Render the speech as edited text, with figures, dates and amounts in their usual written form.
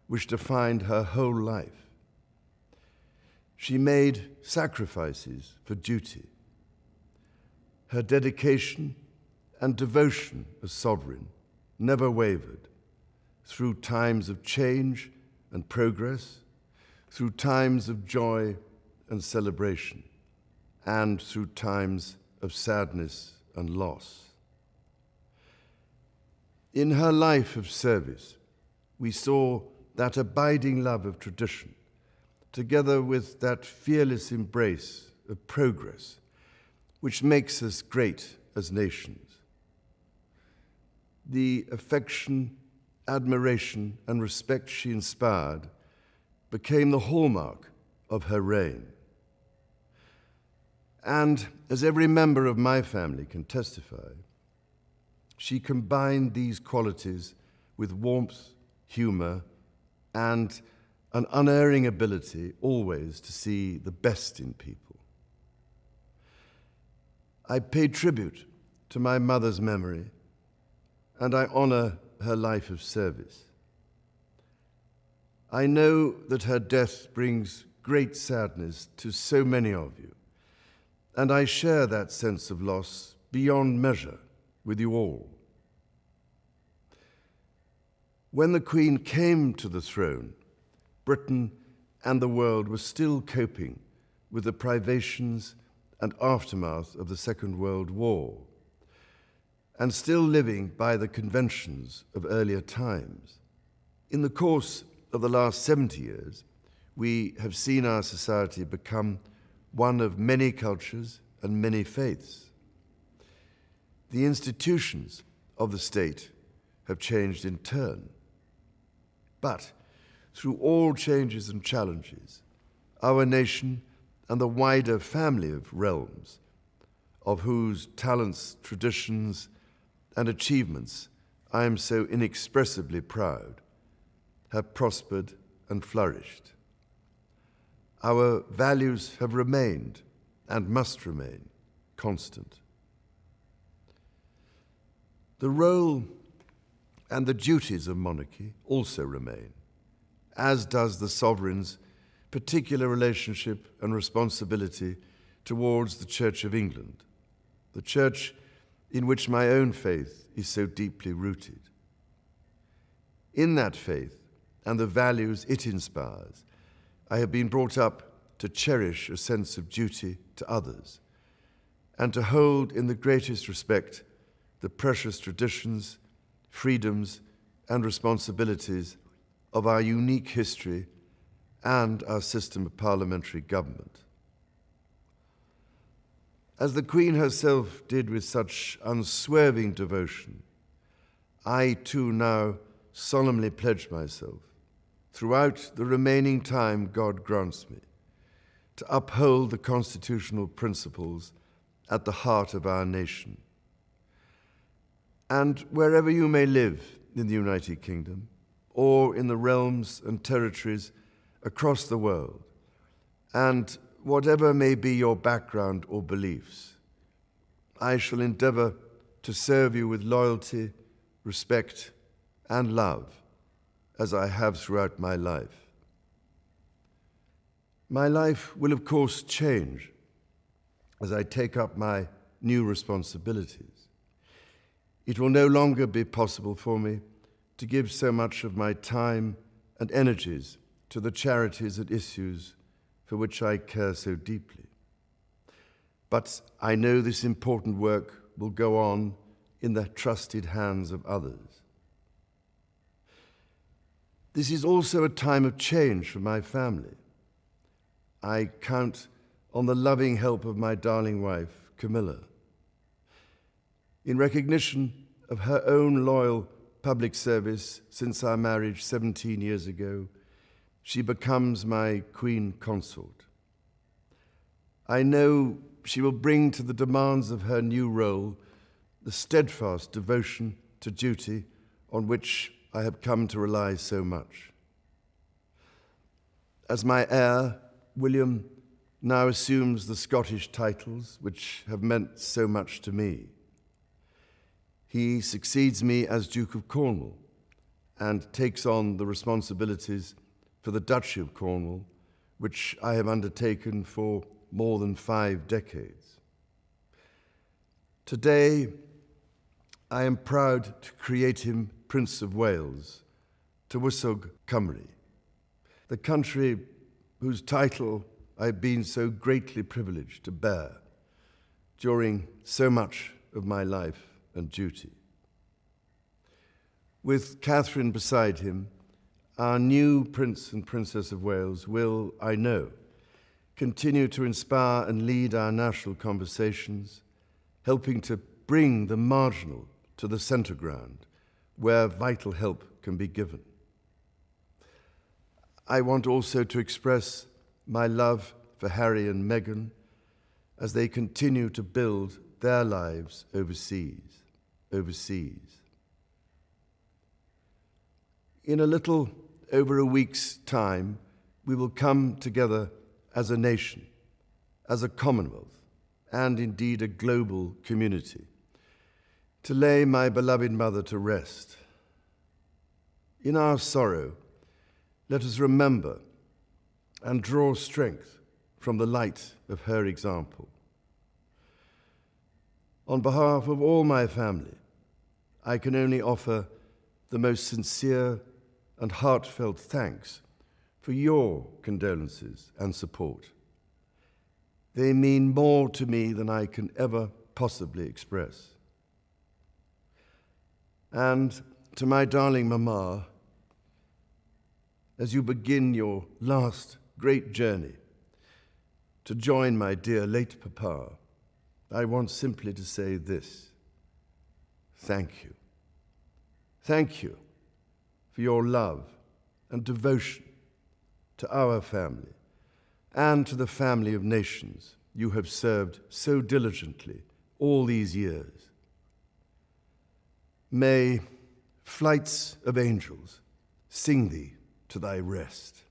which defined her whole life. She made sacrifices for duty. Her dedication and devotion as sovereign never wavered through times of change and progress, through times of joy and celebration, and through times of sadness and loss. In her life of service, we saw that abiding love of tradition, together with that fearless embrace of progress, which makes us great as nations. The affection, admiration, and respect she inspired became the hallmark of her reign. And as every member of my family can testify, she combined these qualities with warmth, humor, and an unerring ability always to see the best in people. I pay tribute to my mother's memory, and I honor her life of service. I know that her death brings great sadness to so many of you, and I share that sense of loss beyond measure with you all. When the Queen came to the throne, Britain and the world were still coping with the privations and aftermath of the Second World War, and still living by the conventions of earlier times. In the course of the last 70 years, we have seen our society become one of many cultures and many faiths. The institutions of the state have changed in turn. But through all changes and challenges, our nation and the wider family of realms, of whose talents, traditions, and achievements I am so inexpressibly proud, have prospered and flourished. Our values have remained and must remain constant. The role and the duties of monarchy also remain, as does the sovereign's particular relationship and responsibility towards the Church of England, the church in which my own faith is so deeply rooted. In that faith and the values it inspires, I have been brought up to cherish a sense of duty to others and to hold in the greatest respect the precious traditions, freedoms, and responsibilities of our unique history and our system of parliamentary government. As the Queen herself did with such unswerving devotion, I too now solemnly pledge myself, throughout the remaining time God grants me, to uphold the constitutional principles at the heart of our nation. And wherever you may live in the United Kingdom, or in the realms and territories across the world, and whatever may be your background or beliefs, I shall endeavor to serve you with loyalty, respect, and love, as I have throughout my life. My life will, of course, change as I take up my new responsibilities. It will no longer be possible for me to give so much of my time and energies to the charities and issues for which I care so deeply. But I know this important work will go on in the trusted hands of others. This is also a time of change for my family. I count on the loving help of my darling wife, Camilla. In recognition of her own loyal public service since our marriage 17 years ago, she becomes my Queen Consort. I know she will bring to the demands of her new role the steadfast devotion to duty on which I have come to rely so much. As my heir, William now assumes the Scottish titles which have meant so much to me. He succeeds me as Duke of Cornwall and takes on the responsibilities for the Duchy of Cornwall, which I have undertaken for more than 5 decades. Today, I am proud to create him Prince of Wales, Tywysog Cymru, the country whose title I've been so greatly privileged to bear during so much of my life and duty. With Catherine beside him, our new Prince and Princess of Wales will, I know, continue to inspire and lead our national conversations, helping to bring the marginal to the centre ground, where vital help can be given. I want also to express my love for Harry and Meghan as they continue to build their lives overseas. In a little over a week's time, we will come together as a nation, as a Commonwealth, and indeed a global community, to lay my beloved mother to rest. In our sorrow, let us remember and draw strength from the light of her example. On behalf of all my family, I can only offer the most sincere and heartfelt thanks for your condolences and support. They mean more to me than I can ever possibly express. And to my darling Mama, as you begin your last great journey to join my dear late Papa, I want simply to say this: thank you. Thank you for your love and devotion to our family and to the family of nations you have served so diligently all these years. May flights of angels sing thee to thy rest.